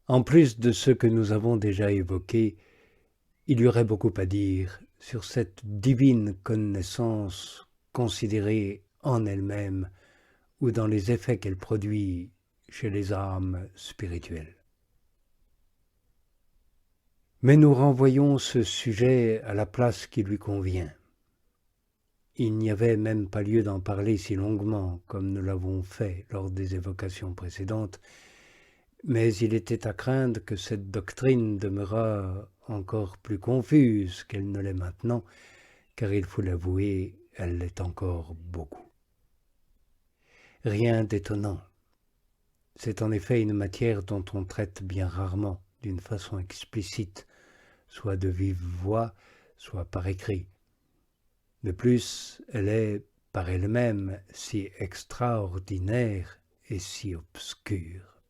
En plus de ce que nous avons déjà évoqué, il y aurait beaucoup à dire sur cette divine connaissance considérée en elle-même ou dans les effets qu'elle produit chez les âmes spirituelles. Mais nous renvoyons ce sujet à la place qui lui convient. Il n'y avait même pas lieu d'en parler si longuement comme nous l'avons fait lors des évocations précédentes, mais il était à craindre que cette doctrine demeurât encore plus confuse qu'elle ne l'est maintenant, car il faut l'avouer, elle l'est encore beaucoup. Rien d'étonnant. C'est en effet une matière dont on traite bien rarement, d'une façon explicite, soit de vive voix, soit par écrit. De plus, elle est, par elle-même, si extraordinaire et si obscure.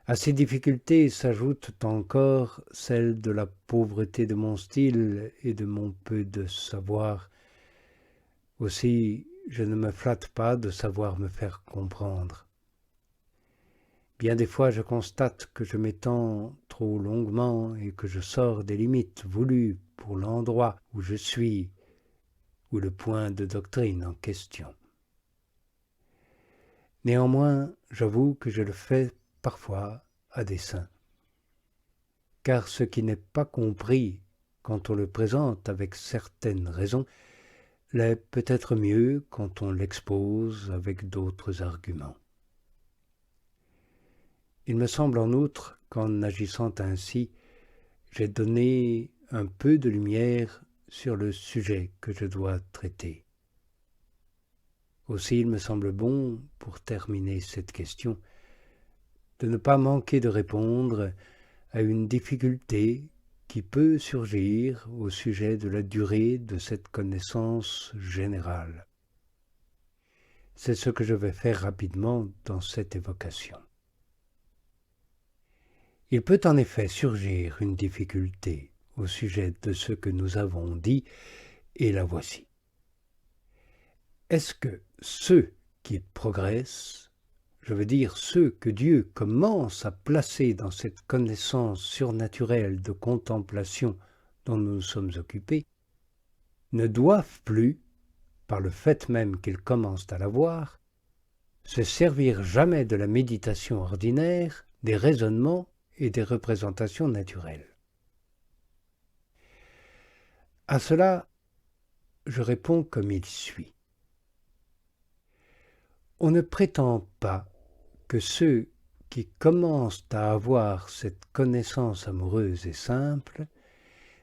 À ces difficultés s'ajoutent encore celles de la pauvreté de mon style et de mon peu de savoir. Aussi, je ne me flatte pas de savoir me faire comprendre. Bien des fois, je constate que je m'étends trop longuement et que je sors des limites voulues pour l'endroit où je suis ou le point de doctrine en question. Néanmoins, j'avoue que je le fais parfois à dessein. Car ce qui n'est pas compris quand on le présente avec certaines raisons l'est peut-être mieux quand on l'expose avec d'autres arguments. Il me semble en outre qu'en agissant ainsi, j'ai donné un peu de lumière sur le sujet que je dois traiter. Aussi, il me semble bon, pour terminer cette question, de ne pas manquer de répondre à une difficulté qui peut surgir au sujet de la durée de cette connaissance générale. C'est ce que je vais faire rapidement dans cette évocation. Il peut en effet surgir une difficulté au sujet de ce que nous avons dit, et la voici. Est-ce que ceux qui progressent, je veux dire ceux que Dieu commence à placer dans cette connaissance surnaturelle de contemplation dont nous nous sommes occupés, ne doivent plus, par le fait même qu'ils commencent à l'avoir, se servir jamais de la méditation ordinaire, des raisonnements et des représentations naturelles. À cela, je réponds comme il suit. On ne prétend pas que ceux qui commencent à avoir cette connaissance amoureuse et simple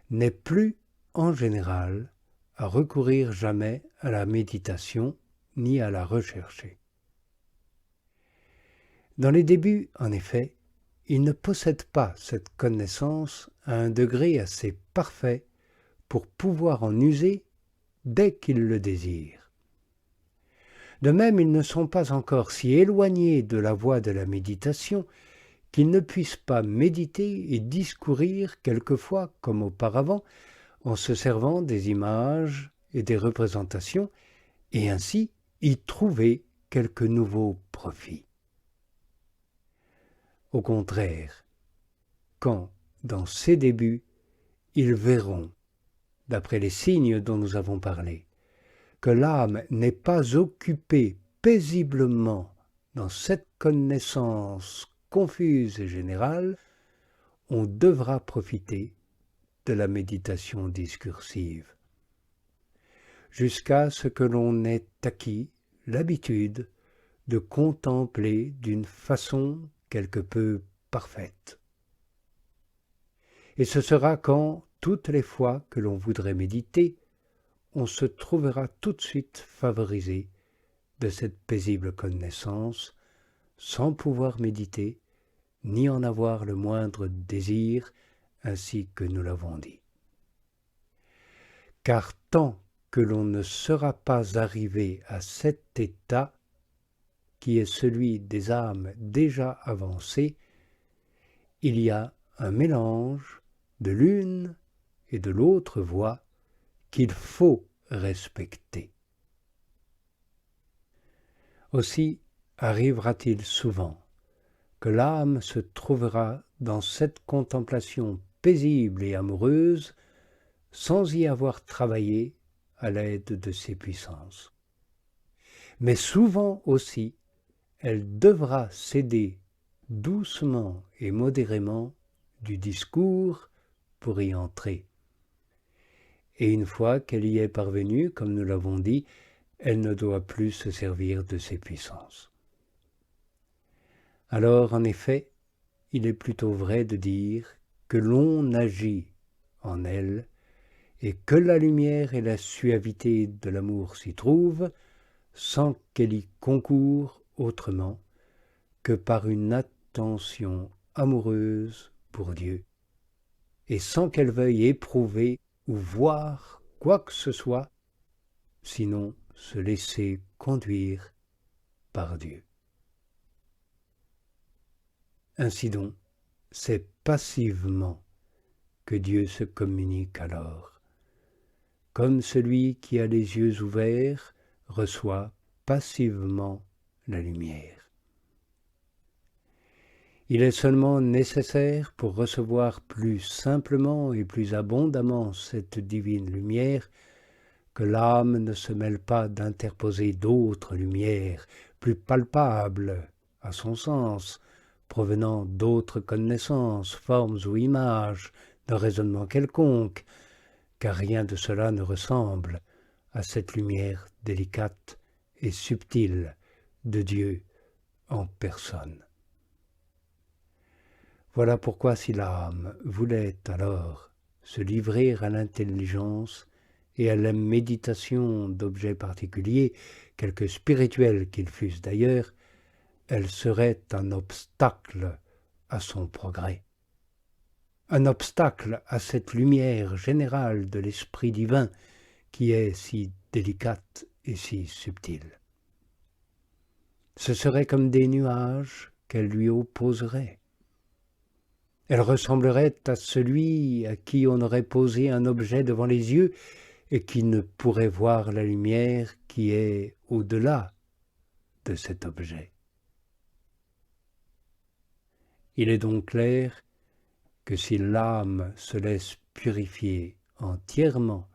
n'aient plus, en général, à recourir jamais à la méditation ni à la rechercher. Dans les débuts, en effet, ils ne possèdent pas cette connaissance à un degré assez parfait pour pouvoir en user dès qu'ils le désirent. De même, ils ne sont pas encore si éloignés de la voie de la méditation qu'ils ne puissent pas méditer et discourir quelquefois comme auparavant en se servant des images et des représentations et ainsi y trouver quelques nouveaux profits. Au contraire, quand, dans ces débuts, ils verront, d'après les signes dont nous avons parlé, que l'âme n'est pas occupée paisiblement dans cette connaissance confuse et générale, on devra profiter de la méditation discursive, jusqu'à ce que l'on ait acquis l'habitude de contempler d'une façon quelque peu parfaite. Et ce sera quand, toutes les fois que l'on voudrait méditer, on se trouvera tout de suite favorisé de cette paisible connaissance, sans pouvoir méditer, ni en avoir le moindre désir, ainsi que nous l'avons dit. Car tant que l'on ne sera pas arrivé à cet état, qui est celui des âmes déjà avancées, il y a un mélange de l'une et de l'autre voie qu'il faut respecter. Aussi arrivera-t-il souvent que l'âme se trouvera dans cette contemplation paisible et amoureuse sans y avoir travaillé à l'aide de ses puissances. Mais souvent aussi, elle devra céder doucement et modérément du discours pour y entrer. Et une fois qu'elle y est parvenue, comme nous l'avons dit, elle ne doit plus se servir de ses puissances. Alors, en effet, il est plutôt vrai de dire que l'on agit en elle et que la lumière et la suavité de l'amour s'y trouvent sans qu'elle y concourt autrement que par une attention amoureuse pour Dieu et sans qu'elle veuille éprouver ou voir quoi que ce soit, sinon se laisser conduire par Dieu. Ainsi donc, c'est passivement que Dieu se communique alors, comme celui qui a les yeux ouverts reçoit passivement la lumière. Il est seulement nécessaire pour recevoir plus simplement et plus abondamment cette divine lumière que l'âme ne se mêle pas d'interposer d'autres lumières plus palpables à son sens, provenant d'autres connaissances, formes ou images, d'un raisonnement quelconque, car rien de cela ne ressemble à cette lumière délicate et subtile de Dieu en personne. Voilà pourquoi si l'âme voulait alors se livrer à l'intelligence et à la méditation d'objets particuliers, quelque spirituels qu'ils fussent d'ailleurs, elle serait un obstacle à son progrès. Un obstacle à cette lumière générale de l'Esprit divin qui est si délicate et si subtile. Ce serait comme des nuages qu'elle lui opposerait. Elle ressemblerait à celui à qui on aurait posé un objet devant les yeux et qui ne pourrait voir la lumière qui est au-delà de cet objet. Il est donc clair que si l'âme se laisse purifier entièrement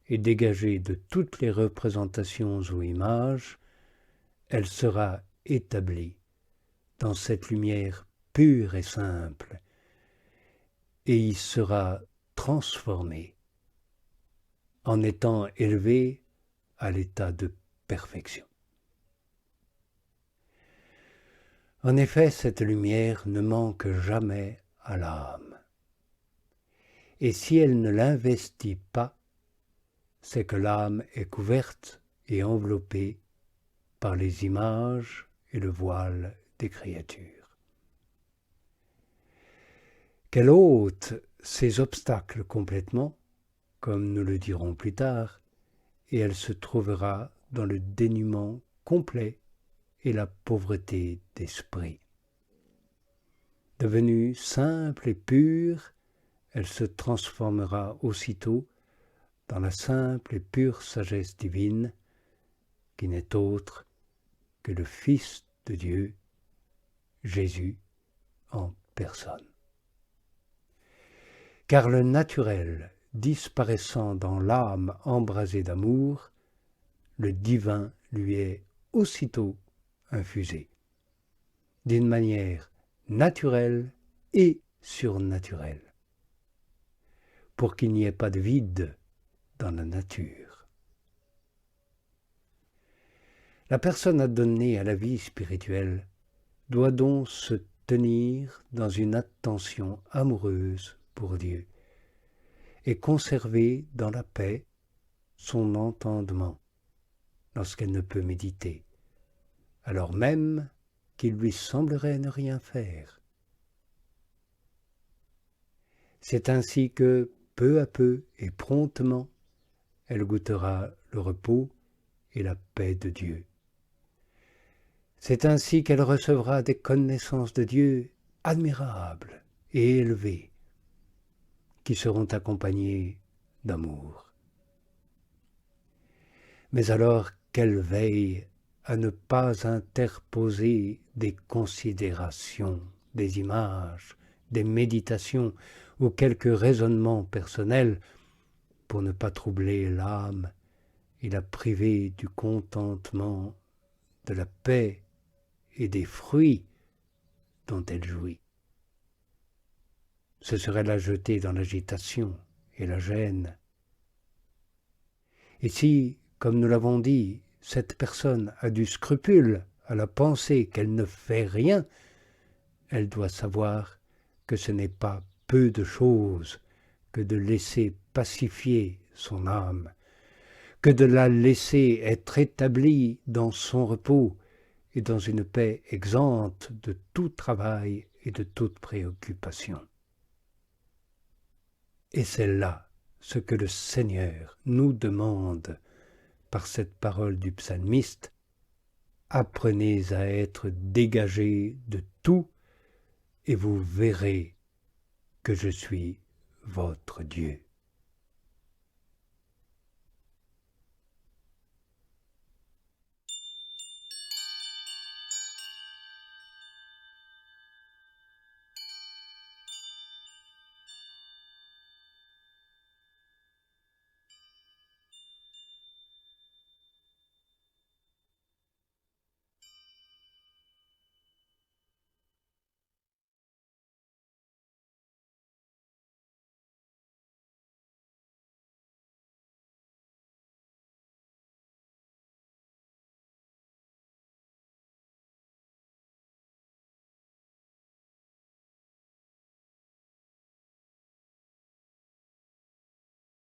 et dégager de toutes les représentations ou images, elle sera établie dans cette lumière pure et simple et y sera transformée en étant élevée à l'état de perfection. En effet, cette lumière ne manque jamais à l'âme. Et si elle ne l'investit pas, c'est que l'âme est couverte et enveloppée par les images et le voile des créatures. Qu'elle ôte ces obstacles complètement, comme nous le dirons plus tard, et elle se trouvera dans le dénuement complet et la pauvreté d'esprit. Devenue simple et pure, elle se transformera aussitôt dans la simple et pure sagesse divine, qui n'est autre que le Fils de Dieu, Jésus en personne. Car le naturel disparaissant dans l'âme embrasée d'amour, le divin lui est aussitôt infusé, d'une manière naturelle et surnaturelle, pour qu'il n'y ait pas de vide dans la nature. La personne adonnée à la vie spirituelle doit donc se tenir dans une attention amoureuse pour Dieu et conserver dans la paix son entendement lorsqu'elle ne peut méditer, alors même qu'il lui semblerait ne rien faire. C'est ainsi que, peu à peu et promptement, elle goûtera le repos et la paix de Dieu. C'est ainsi qu'elle recevra des connaissances de Dieu admirables et élevées, qui seront accompagnées d'amour. Mais alors qu'elle veille à ne pas interposer des considérations, des images, des méditations ou quelques raisonnements personnels pour ne pas troubler l'âme et la priver du contentement, de la paix et des fruits dont elle jouit. Ce serait la jeter dans l'agitation et la gêne. Et si, comme nous l'avons dit, cette personne a du scrupule à la pensée qu'elle ne fait rien, elle doit savoir que ce n'est pas peu de choses que de laisser pacifier son âme, que de la laisser être établie dans son repos et dans une paix exempte de tout travail et de toute préoccupation. Et c'est là ce que le Seigneur nous demande par cette parole du psalmiste: apprenez à être dégagés de tout et vous verrez que je suis votre Dieu.